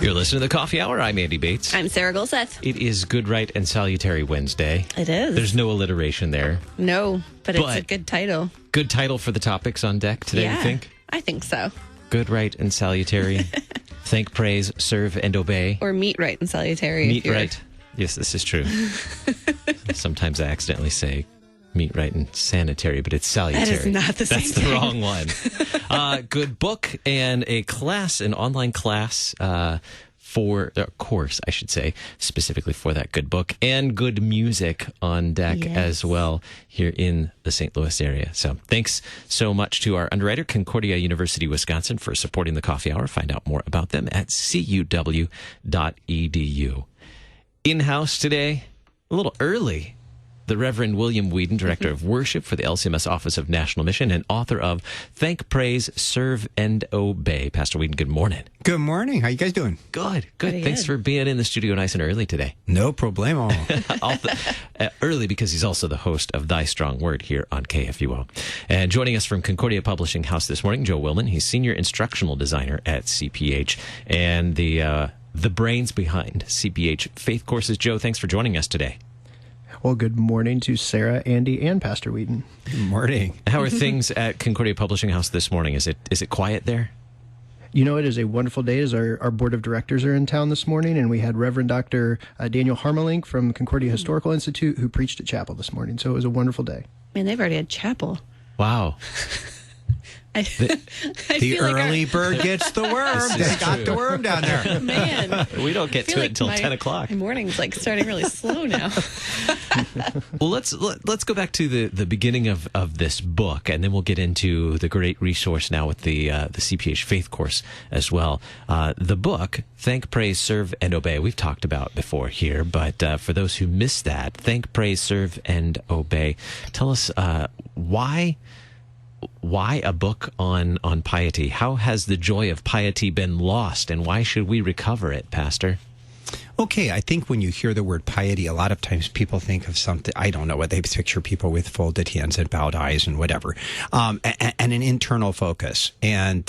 You're listening to the Coffee Hour. I'm Andy Bates. I'm Sarah Golseth. It is Good, Right, and Salutary Wednesday. It is. There's no alliteration there. No, but it's a good title. Good title for the topics on deck today, you think? I think so. Good, Right, and Salutary. Thank, praise, serve, and obey. Or meet right and salutary. Meet right. Yes, this is true. Sometimes I accidentally say meet right and sanitary, but it's salutary. That is not the same That's the thing. wrong one. Good book and a class, an online class for a course, I should say, specifically for that good book, and good music on deck as well here in the St. Louis area. So thanks so much to our underwriter, Concordia University, Wisconsin, for supporting the Coffee Hour. Find out more about them at cuw.edu. In-house today, a little early, the Reverend William Weedon, Director of Worship for the LCMS Office of National Mission and author of Thank, Praise, Serve, and Obey. Pastor Weedon, good morning. Good morning. How you guys doing? Good. Pretty Thanks good. for being in the studio nice and early today. No problemo. Early because he's also the host of Thy Strong Word here on KFUO. And joining us from Concordia Publishing House this morning, Joe Willmann. He's Senior Instructional Designer at CPH and the brains behind CPH FaithCourses. Joe, thanks for joining us today. Well, good morning to Sarah, Andy, and Pastor Weedon. Good morning. How are things at Concordia Publishing House this morning? Is it quiet there? You know, it is a wonderful day as our board of directors are in town this morning, and we had Reverend Dr. Daniel Harmelink from Concordia Historical Institute who preached at chapel this morning, so it was a wonderful day. Man, they've already had chapel. Wow. I The feel like early bird gets the worm. This is They got true. the worm down there. Man, We don't get I feel to like it until my- 10 o'clock. My morning's like starting really slow now. Well, let's go back to the beginning of this book, and then we'll get into the great resource now with the CPH FaithCourse as well. The book, Thank, Praise, Serve, and Obey, we've talked about before here, but for those who missed that, Thank, Praise, Serve, and Obey. Tell us why a book on piety? How has the joy of piety been lost, and why should we recover it, Pastor? Okay, I think when you hear the word piety, a lot of times people think of something, I don't know what they picture, people with folded hands and bowed eyes and whatever, and an internal focus. And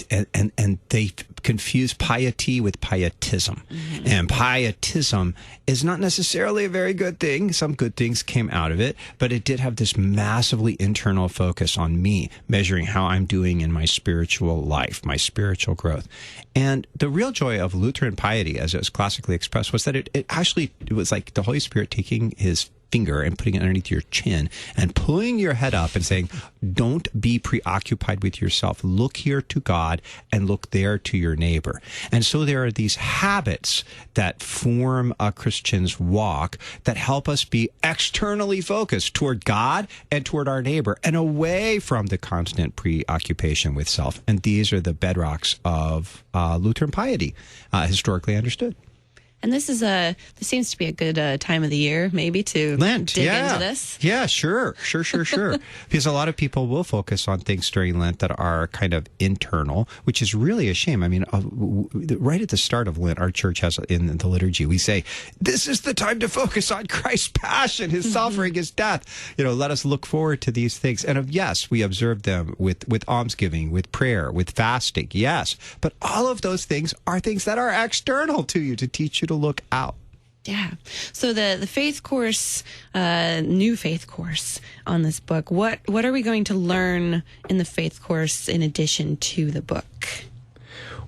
they confuse piety with pietism. Mm-hmm. And pietism is not necessarily a very good thing. Some good things came out of it, but it did have this massively internal focus on me, measuring how I'm doing in my spiritual life, my spiritual growth. And the real joy of Lutheran piety, as it was classically expressed, was that it was like the Holy Spirit taking his finger and putting it underneath your chin and pulling your head up and saying, don't be preoccupied with yourself. Look here to God and look there to your neighbor. And so there are these habits that form a Christian's walk that help us be externally focused toward God and toward our neighbor and away from the constant preoccupation with self. And these are the bedrocks of Lutheran piety, historically understood. And this seems to be a good time of the year, maybe, to Lent, dig yeah. into this. Yeah, sure. Because a lot of people will focus on things during Lent that are kind of internal, which is really a shame. I mean, right at the start of Lent, our church has in the liturgy, we say, this is the time to focus on Christ's passion, his suffering, his death. Let us look forward to these things. And yes, we observe them with almsgiving, with prayer, with fasting, yes. But all of those things are things that are external to you to teach you to look out. Yeah. So the faith course, new faith course on this book, what are we going to learn in the faith course in addition to the book?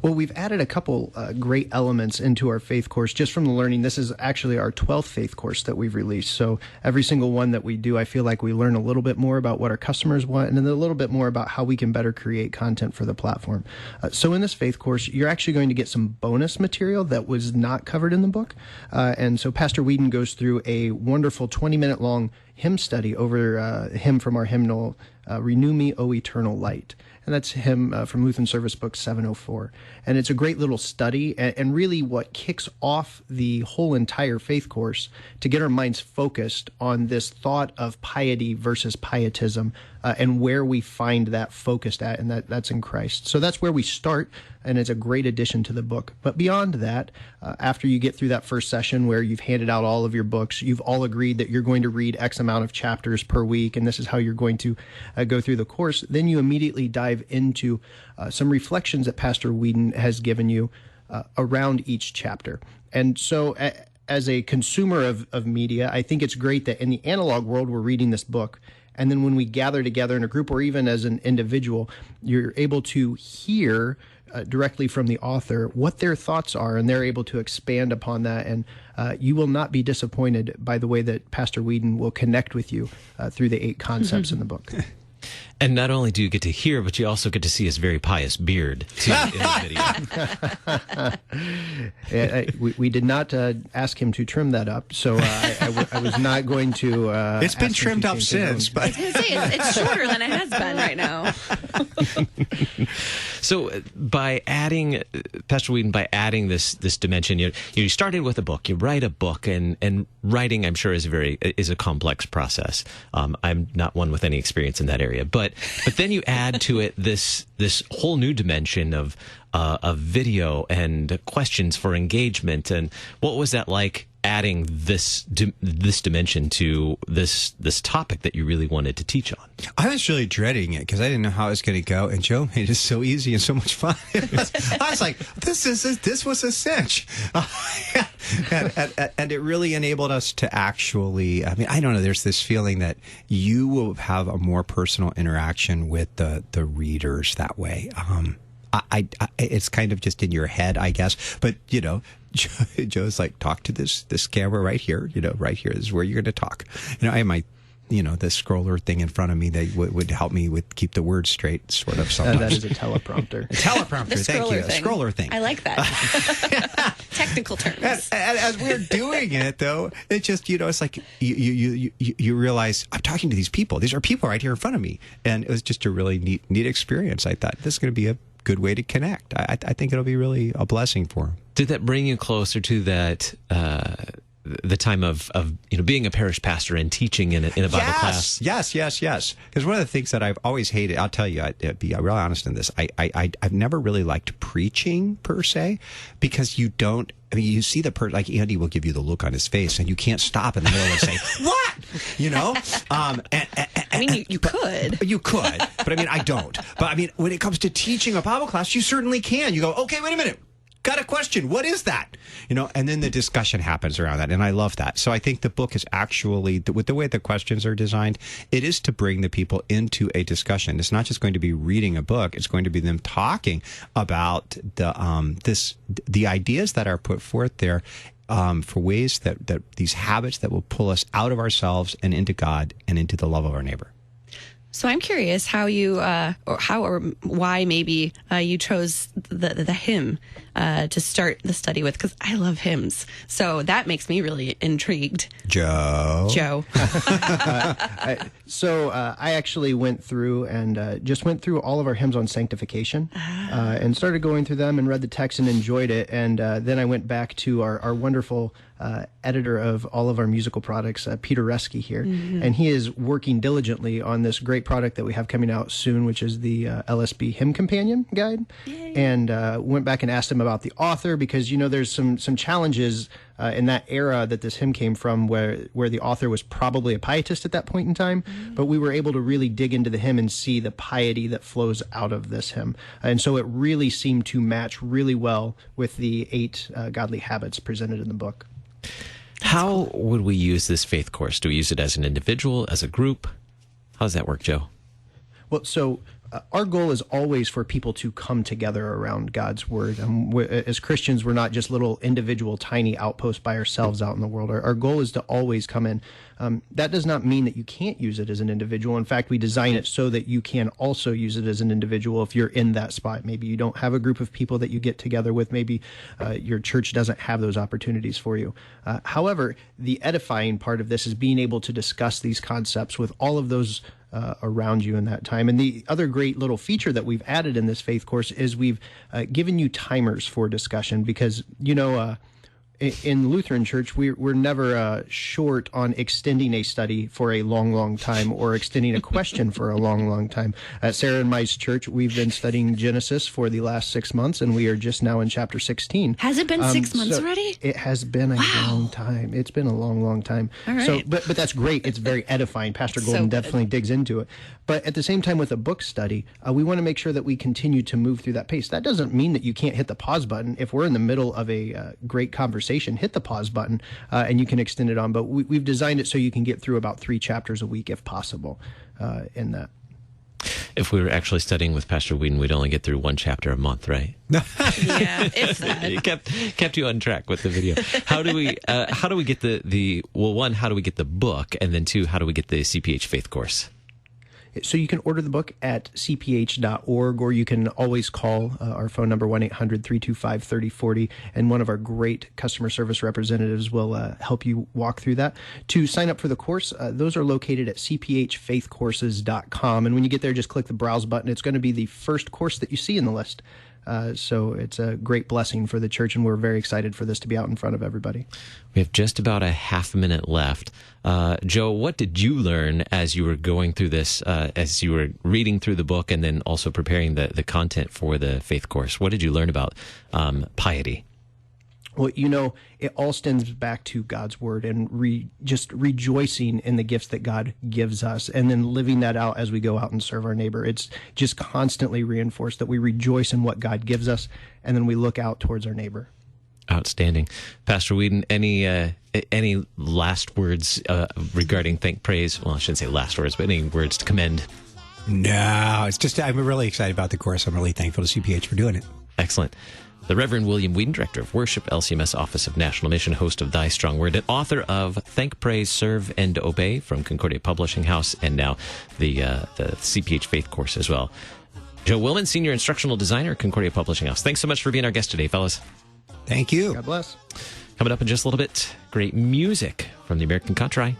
Well, we've added a couple great elements into our faith course just from the learning. This is actually our 12th faith course that we've released. So every single one that we do, I feel like we learn a little bit more about what our customers want and then a little bit more about how we can better create content for the platform. So in this faith course, you're actually going to get some bonus material that was not covered in the book. And so Pastor Weedon goes through a wonderful 20-minute long hymn study over a hymn from our hymnal, Renew Me, O Eternal Light. And that's him from Lutheran Service Book 704. And it's a great little study and really what kicks off the whole entire faith course to get our minds focused on this thought of piety versus pietism and where we find that focused at, and that's in Christ. So that's where we start, and it's a great addition to the book. But beyond that, after you get through that first session where you've handed out all of your books, you've all agreed that you're going to read X amount of chapters per week, and this is how you're going to go through the course, then you immediately dive into some reflections that Pastor Weedon has given you around each chapter. And so as a consumer of media, I think it's great that in the analog world, we're reading this book. And then when we gather together in a group or even as an individual, you're able to hear directly from the author what their thoughts are, and they're able to expand upon that. And you will not be disappointed by the way that Pastor Weedon will connect with you through the 8 concepts in the book. And not only do you get to hear, but you also get to see his very pious beard, too, in the video. We did not ask him to trim that up, so I was not going to... it's been trimmed up since, but... I was going to say, it's shorter than it has been right now. So by adding, Pastor Weedon, by adding this dimension, you started with a book, you write a book, and writing, I'm sure, is a complex process. I'm not one with any experience in that area, but then you add to it this whole new dimension of video and questions for engagement. And what was that like, adding this dimension to this topic that you really wanted to teach on? I was really dreading it because I didn't know how it was going to go, and Joe made it so easy and so much fun. I was like, this was a cinch. And it really enabled us to actually, I mean, I don't know, there's this feeling that you will have a more personal interaction with the readers that way. It's kind of just in your head, I guess. But, Joe's like, talk to this camera right here. Right here is where you're going to talk. I have my, the scroller thing in front of me that would help me with keep the words straight, sort of. Sometimes. That is a teleprompter. Teleprompter, thank you. Thing. A scroller thing. I like that. Technical terms. And as we're doing it, though, it just, it's like you realize I'm talking to these people. These are people right here in front of me. And it was just a really neat experience. I thought this is going to be a good way to connect. I think it'll be really a blessing for them. Did that bring you closer to that the time of being a parish pastor and teaching in a Bible class? Yes. Because one of the things that I've always hated, I'll tell you, I'd be real honest in this. I've never really liked preaching per se, because you don't. I mean, you see like Andy will give you the look on his face, and you can't stop in the middle and say, "What?" I mean, you could. You could, but I mean, I don't. But I mean, when it comes to teaching a Bible class, you certainly can. You go, "Okay, wait a minute. Got a question. What is that?" And then the discussion happens around that. And I love that. So I think the book is actually, with the way the questions are designed, it is to bring the people into a discussion. It's not just going to be reading a book. It's going to be them talking about the ideas that are put forth there for ways that these habits that will pull us out of ourselves and into God and into the love of our neighbor. So I'm curious how you, or why maybe you chose the hymn to start the study with, because I love hymns. So that makes me really intrigued. Joe. I actually went through and just went through all of our hymns on sanctification and started going through them and read the text and enjoyed it. And then I went back to our wonderful editor of all of our musical products, Peter Reske here. Mm-hmm. And he is working diligently on this great product that we have coming out soon, which is the LSB Hymn Companion Guide. Yay. And went back and asked him about the author, because, there's some challenges in that era that this hymn came from, where the author was probably a pietist at that point in time. Mm-hmm. But we were able to really dig into the hymn and see the piety that flows out of this hymn. And so it really seemed to match really well with the 8 godly habits presented in the book. How would we use this faith course? Do we use it as an individual, as a group? How does that work, Joe? Well, so our goal is always for people to come together around God's word. As Christians, we're not just little individual tiny outposts by ourselves out in the world. Our goal is to always come in. That does not mean that you can't use it as an individual. In fact, we design it so that you can also use it as an individual if you're in that spot. Maybe you don't have a group of people that you get together with. Maybe your church doesn't have those opportunities for you. However, the edifying part of this is being able to discuss these concepts with all of those around you in that time. And the other great little feature that we've added in this faith course is we've given you timers for discussion, because, in Lutheran Church, we're never short on extending a study for a long, long time or extending a question for a long, long time. At Sarah and Mai's church, we've been studying Genesis for the last 6 months, and we are just now in chapter 16. Has it been 6 months already? It has been a long time. It's been a long, long time. All right. So, but that's great. It's very edifying. Pastor Golden definitely digs into it. But at the same time, with a book study, we want to make sure that we continue to move through that pace. That doesn't mean that you can't hit the pause button. If we're in the middle of a great conversation, hit the pause button and you can extend it on. But we've designed it so you can get through about 3 chapters a week if possible in that. If we were actually studying with Pastor Weedon, we'd only get through 1 chapter a month, right? Yeah, it's that. It kept you on track with the video. How do we get the well, 1, how do we get the book? And then 2, how do we get the CPH Faith Course? So you can order the book at cph.org, or you can always call our phone number, 1-800-325-3040, and one of our great customer service representatives will help you walk through that. To sign up for the course, those are located at cphfaithcourses.com, and when you get there, just click the Browse button. It's going to be the first course that you see in the list. So it's a great blessing for the church, and we're very excited for this to be out in front of everybody. We have just about a half minute left. Joe, what did you learn as you were going through this, as you were reading through the book and then also preparing the content for the Faith Course? What did you learn about piety? Well, it all stems back to God's word and just rejoicing in the gifts that God gives us and then living that out as we go out and serve our neighbor. It's just constantly reinforced that we rejoice in what God gives us and then we look out towards our neighbor. Outstanding. Pastor Weedon, any last words regarding thank praise? Well, I shouldn't say last words, but any words to commend? No, it's just I'm really excited about the course. I'm really thankful to CPH for doing it. Excellent. The Reverend William Weedon, Director of Worship, LCMS Office of National Mission, host of Thy Strong Word, and author of Thank, Praise, Serve, and Obey from Concordia Publishing House, and now the CPH Faith Course as well. Joe Willmann, Senior Instructional Designer, Concordia Publishing House. Thanks so much for being our guest today, fellas. Thank you. God bless. Coming up in just a little bit, great music from the American Contrai.